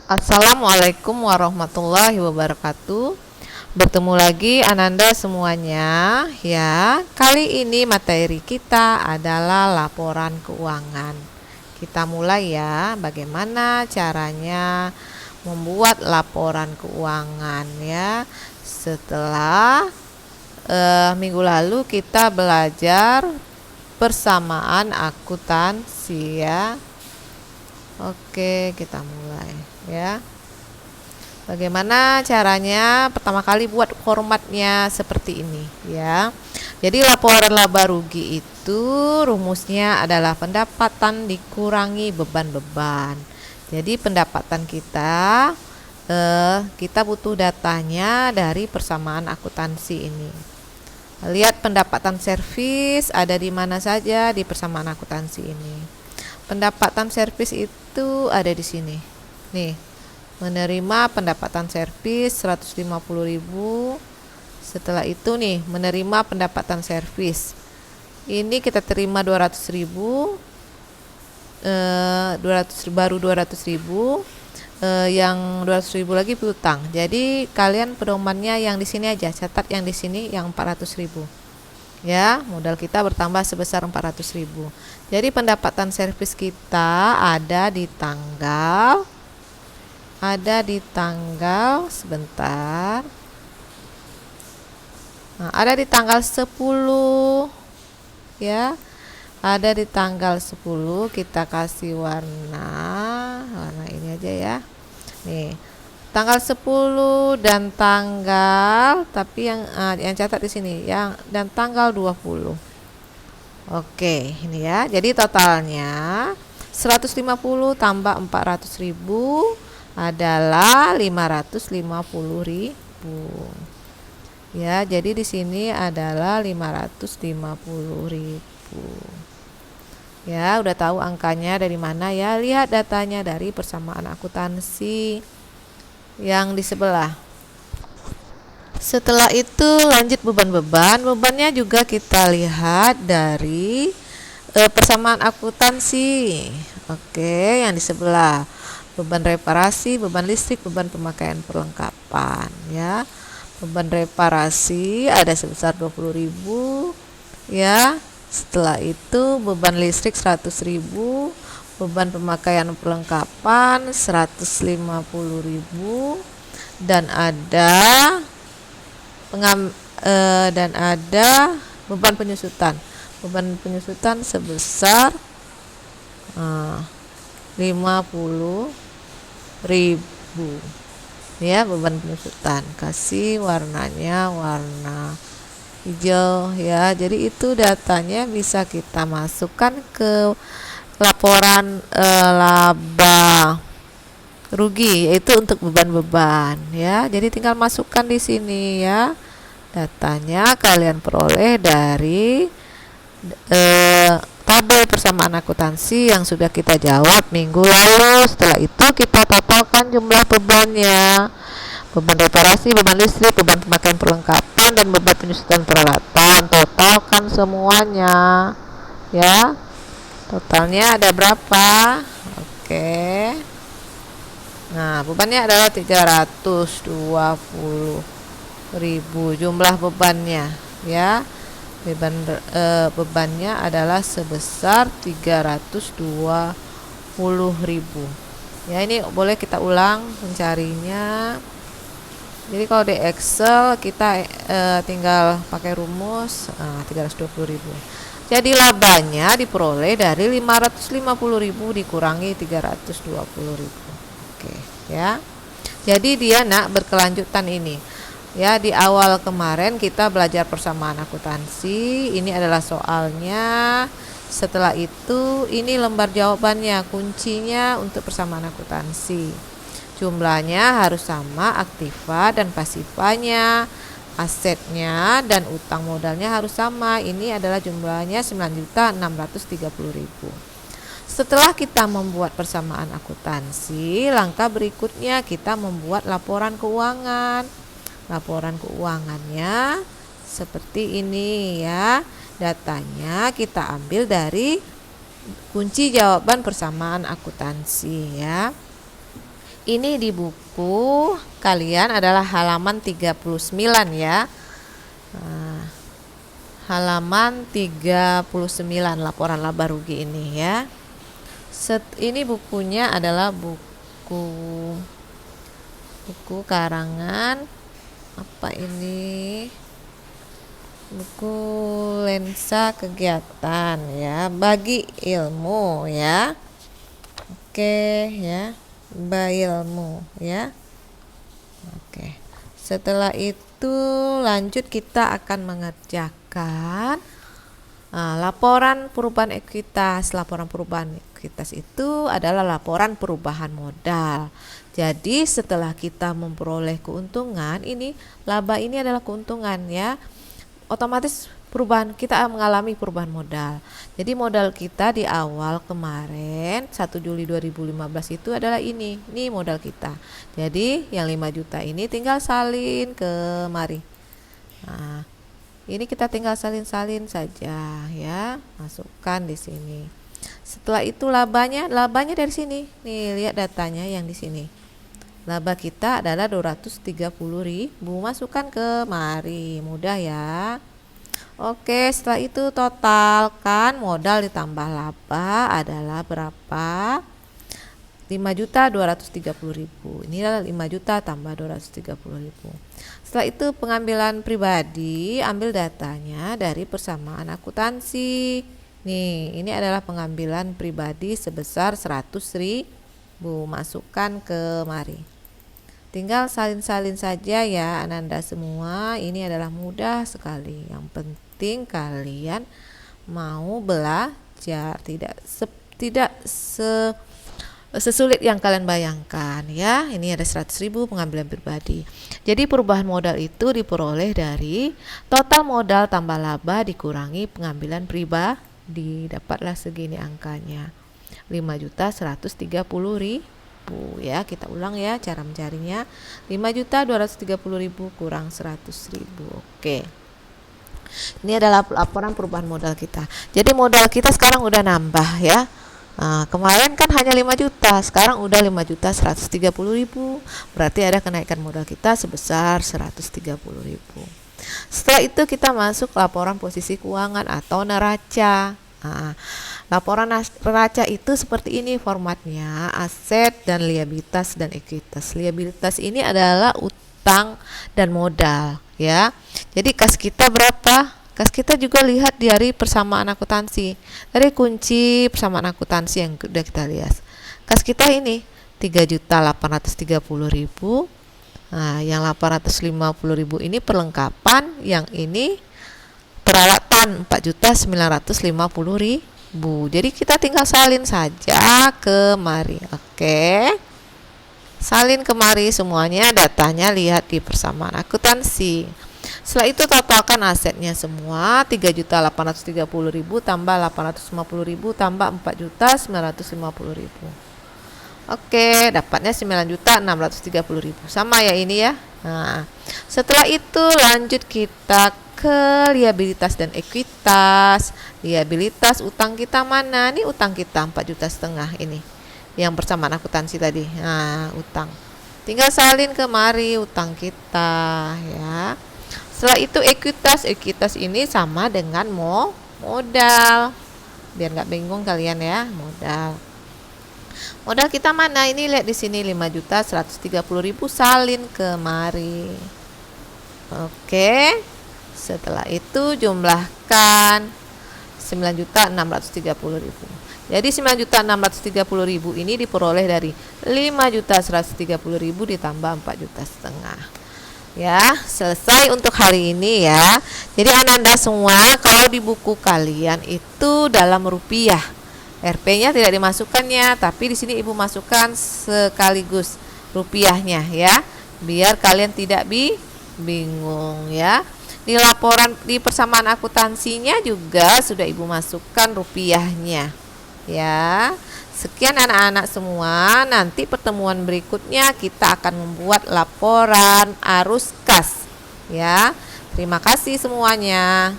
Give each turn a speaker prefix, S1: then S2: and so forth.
S1: Assalamualaikum warahmatullahi wabarakatuh. Bertemu lagi Ananda semuanya ya. Kali ini materi kita adalah laporan keuangan. Kita mulai ya, bagaimana caranya membuat laporan keuangan ya. Setelah minggu lalu kita belajar persamaan akuntansi ya. Oke, kita mulai ya. Bagaimana caranya? Pertama kali buat formatnya seperti ini ya. Jadi laporan laba rugi itu rumusnya adalah pendapatan dikurangi beban-beban. Jadi pendapatan kita butuh datanya dari persamaan akuntansi ini. Lihat pendapatan servis ada di mana saja di persamaan akuntansi ini. Pendapatan servis itu ada di sini. Nih, menerima pendapatan servis 150.000. Setelah itu nih, menerima pendapatan servis. Ini kita terima 200.000. 200.000 yang 200.000 lagi piutang. Jadi kalian pedomannya yang di sini aja, catat yang di sini yang 400.000. Ya, modal kita bertambah sebesar 400.000. Jadi pendapatan servis kita ada di tanggal sebentar. Nah, ada di tanggal 10 ya. Ada di tanggal 10, kita kasih warna ini aja ya. Nih, tanggal 10 dan tanggal, tapi yang catat di sini dan tanggal 20. Oke, ini ya. Jadi totalnya 150 tambah 400.000 adalah 550.000. Ya, jadi di sini adalah 550.000. Ya, udah tahu angkanya dari mana ya? Lihat datanya dari persamaan akuntansi yang di sebelah. Setelah itu lanjut beban-beban. Bebannya juga kita lihat dari persamaan akuntansi. Oke, yang di sebelah. Beban reparasi, beban listrik, beban pemakaian perlengkapan ya. Beban reparasi ada sebesar 20.000 ya. Setelah itu beban listrik 100.000, beban pemakaian perlengkapan 150.000, dan ada beban penyusutan. Beban penyusutan sebesar 50.000 ya, beban penyusutan. Kasih warnanya warna hijau ya. Jadi itu datanya bisa kita masukkan ke laporan laba rugi, yaitu untuk beban-beban ya. Jadi tinggal masukkan di sini ya. Datanya kalian peroleh dari tabel persamaan akuntansi yang sudah kita jawab minggu lalu. Setelah itu kita totalkan jumlah bebannya. Beban reparasi, beban listrik, beban pemakaian perlengkapan, dan beban penyusutan peralatan. Totalkan semuanya ya. Totalnya ada berapa? Oke. Nah, bebannya adalah 320.000 jumlah bebannya ya. Bebannya adalah sebesar 320.000 ya. Ini boleh kita ulang mencarinya. Jadi kalau di Excel kita tinggal pakai rumus 320.000. Jadi labanya diperoleh dari 550.000 dikurangi 320.000. Oke ya. Jadi dia berkelanjutan ini. Ya, di awal kemarin kita belajar persamaan akuntansi. Ini adalah soalnya. Setelah itu ini lembar jawabannya, kuncinya untuk persamaan akuntansi. Jumlahnya harus sama, aktiva dan pasifanya, asetnya dan utang modalnya harus sama. Ini adalah jumlahnya 9.630.000. Setelah kita membuat persamaan akuntansi, langkah berikutnya kita membuat laporan keuangan. Laporan keuangannya seperti ini ya. Datanya kita ambil dari kunci jawaban persamaan akuntansi ya. Ini di buku kalian adalah halaman 39 ya. Nah, halaman 39 laporan laba rugi ini ya. Ini bukunya adalah buku karangan apa ini? Buku lensa kegiatan ya, bagi ilmu ya. Oke ya, bagi ilmu ya. Oke. Setelah itu lanjut kita akan mengerjakan laporan perubahan ekuitas. Laporan perubahan ekuitas itu adalah laporan perubahan modal. Jadi setelah kita memperoleh keuntungan, ini laba ini adalah keuntungan ya. Otomatis kita mengalami perubahan modal. Jadi modal kita di awal kemarin 1 Juli 2015 itu adalah ini modal kita. Jadi yang 5 juta ini tinggal salin kemari. Nah, ini kita tinggal salin saja ya, masukkan di sini. Setelah itu labanya dari sini. Nih, lihat datanya yang di sini. Laba kita adalah 230.000, masukkan kemari. Mudah ya. Oke, setelah itu totalkan modal ditambah laba adalah berapa? 5.230.000. Ini adalah 5 juta tambah 230.000. Setelah itu pengambilan pribadi, ambil datanya dari persamaan akuntansi. Nih, ini adalah pengambilan pribadi sebesar 100.000. Masukkan kemari. Tinggal salin-salin saja ya Ananda semua. Ini adalah mudah sekali. Yang penting kalian mau belajar, tidak sesulit yang kalian bayangkan ya. Ini ada 100.000 pengambilan pribadi. Jadi perubahan modal itu diperoleh dari total modal tambah laba dikurangi pengambilan pribadi. Dapatlah segini angkanya, 5.130.000 ya. Kita ulang ya cara mencarinya. 5.230.000 kurang 100.000. Oke. Ini adalah laporan perubahan modal kita. Jadi modal kita sekarang udah nambah ya. Nah, kemarin kan hanya 5 juta, sekarang udah 5.130.000. Berarti ada kenaikan modal kita sebesar 130.000. Setelah itu kita masuk laporan posisi keuangan atau neraca. Nah, laporan neraca itu seperti ini formatnya, aset dan liabilitas dan ekuitas. Liabilitas ini adalah utang dan modal ya. Jadi kas kita berapa? Kas kita juga lihat dari persamaan akuntansi. Dari kunci persamaan akuntansi yang sudah kita lihat. Kas kita ini 3.830.000. Nah, yang 850.000 ini perlengkapan, yang ini peralatan 4.950.000. Jadi kita tinggal salin saja kemari. Oke. Salin kemari semuanya, datanya lihat di persamaan akuntansi. Setelah itu totalkan asetnya semua, 3.830.000 tambah 850.000 tambah 4.950.000. Oke, dapatnya 9.630.000. Sama ya ini ya. Nah, setelah itu lanjut kita ke liabilitas dan ekuitas. Liabilitas utang kita mana? Ini utang kita 4,5 juta ini. Yang persamaan akuntansi tadi. Nah, utang. Tinggal salin kemari utang kita ya. Setelah itu ekuitas ini sama dengan modal. Biar nggak bingung kalian ya, modal. Modal kita mana? Ini lihat di sini 5.130.000, salin kemari. Oke. Setelah itu jumlahkan 9.630.000. Jadi 9.630.000 ini diperoleh dari 5.130.000 ditambah 4,5 juta. Ya, selesai untuk hari ini ya. Jadi Ananda semua, kalau di buku kalian itu dalam rupiah, RP-nya tidak dimasukkannya, tapi di sini Ibu masukkan sekaligus rupiahnya ya, biar kalian tidak bingung ya. Di laporan di persamaan akuntansinya juga sudah Ibu masukkan rupiahnya ya. Sekian anak-anak semua, nanti pertemuan berikutnya kita akan membuat laporan arus kas ya. Terima kasih semuanya.